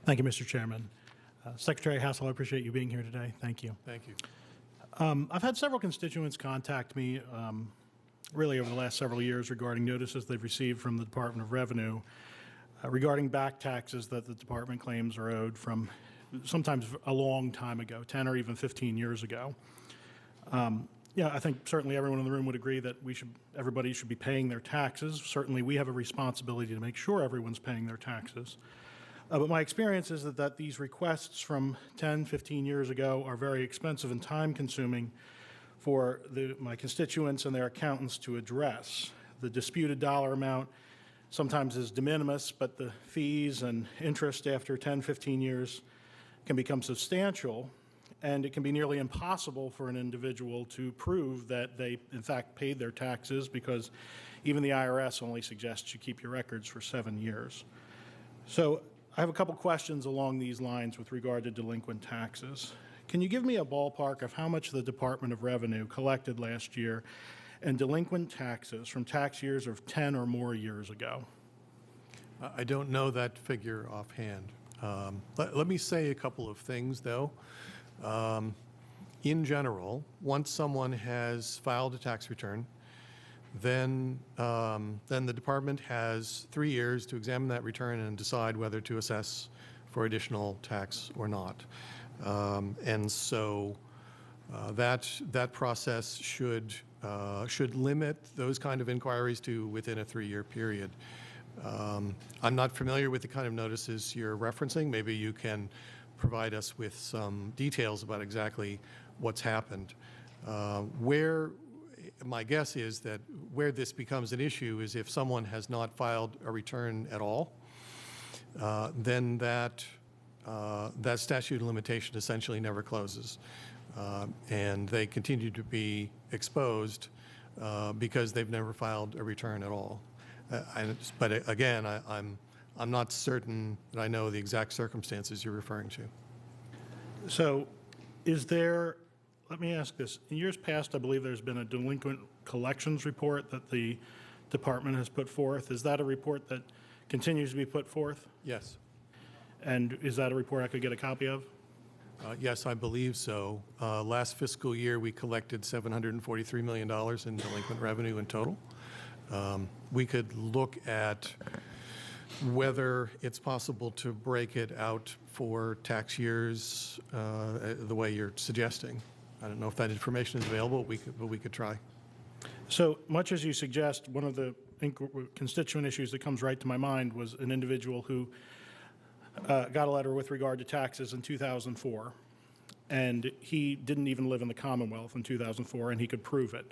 Thank you, Mr. Chairman. Secretary Hassel, I appreciate you being here today. Thank you. Thank you. I've had several constituents contact me really over the last several years regarding notices they've received from the Department of Revenue regarding back taxes that the department claims are owed from sometimes a long time ago, 10 or even 15 years ago. Yeah, I think certainly everyone in the room would agree that everybody should be paying their taxes. Certainly we have a responsibility to make sure everyone's paying their taxes. But my experience is that these requests from 10, 15 years ago are very expensive and time-consuming for my constituents and their accountants to address. The disputed dollar amount sometimes is de minimis, but the fees and interest after 10, 15 years can become substantial, and it can be nearly impossible for an individual to prove that they, in fact, paid their taxes because even the IRS only suggests you keep your records for 7 years. So I have a couple questions along these lines with regard to delinquent taxes. Can you give me a ballpark of how much the Department of Revenue collected last year in delinquent taxes from tax years of 10 or more years ago? I don't know that figure offhand. Let me say a couple of things, though. In general, once someone has filed a tax return, then the department has 3 years to examine that return and decide whether to assess for additional tax or not. And so that process should limit those kind of inquiries to within a 3-year period. I'm not familiar with the kind of notices you're referencing. Maybe you can provide us with some details about exactly what's happened. My guess is that where this becomes an issue is if someone has not filed a return at all, then that statute of limitation essentially never closes, and they continue to be exposed because they've never filed a return at all. But again, I'm not certain that I know the exact circumstances you're referring to. So let me ask this. In years past, I believe there's been a delinquent collections report that the department has put forth. Is that a report that continues to be put forth? Yes. And is that a report I could get a copy of? Yes, I believe so. Last fiscal year, we collected $743 million in delinquent revenue in total. We could look at whether it's possible to break it out for tax years the way you're suggesting. I don't know if that information is available, but we could try. So much as you suggest, one of the constituent issues that comes right to my mind was an individual who got a letter with regard to taxes in 2004, and he didn't even live in the Commonwealth in 2004, and he could prove it.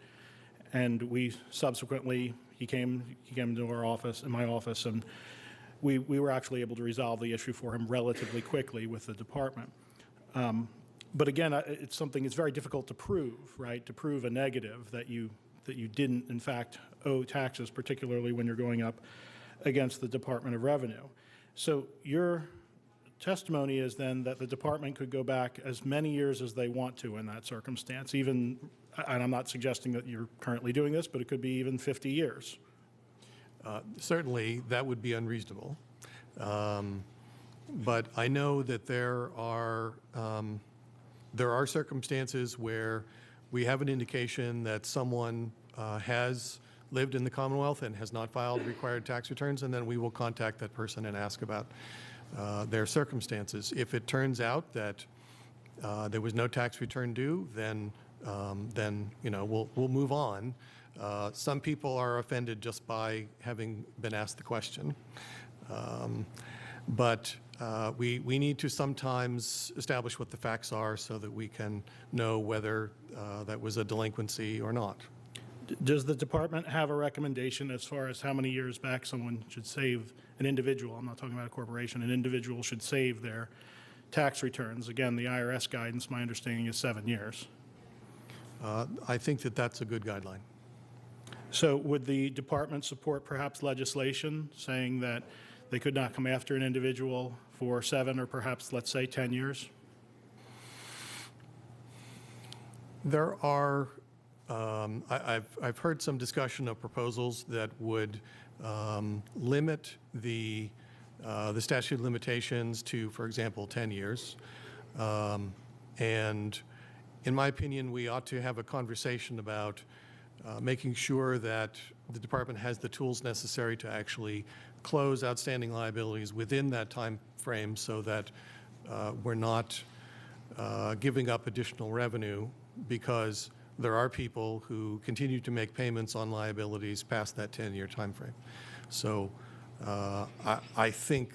And we subsequently, he came to our office, in my office, and we were actually able to resolve the issue for him relatively quickly with the department. But again, it's something it's very difficult to prove, right? To prove a negative that you didn't, in fact, owe taxes, particularly when you're going up against the Department of Revenue. So your testimony is then that the department could go back as many years as they want to in that circumstance, even, and I'm not suggesting that you're currently doing this, but it could be even 50 years. Certainly, that would be unreasonable. But I know that there are circumstances where we have an indication that someone has lived in the Commonwealth and has not filed required tax returns, and then we will contact that person and ask about their circumstances. If it turns out that there was no tax return due, then we'll move on. Some people are offended just by having been asked the question, but we need to sometimes establish what the facts are so that we can know whether that was a delinquency or not. Does the department have a recommendation as far as how many years back someone should save, an individual, I'm not talking about a corporation, an individual should save their tax returns? Again, the IRS guidance, my understanding, is 7 years. I think that that's a good guideline. So would the department support perhaps legislation saying that they could not come after an individual for 7 or perhaps, let's say, 10 years? There are, I've heard some discussion of proposals that would limit the the statute of limitations to, for example, 10 years. And in my opinion, we ought to have a conversation about making sure that the department has the tools necessary to actually close outstanding liabilities within that time frame so that we're not giving up additional revenue because there are people who continue to make payments on liabilities past that 10-year time frame. So I think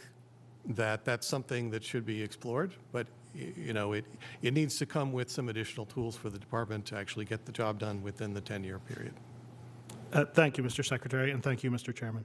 that that's something that should be explored, but it needs to come with some additional tools for the department to actually get the job done within the 10-year period. Thank you, Mr. Secretary, and thank you, Mr. Chairman.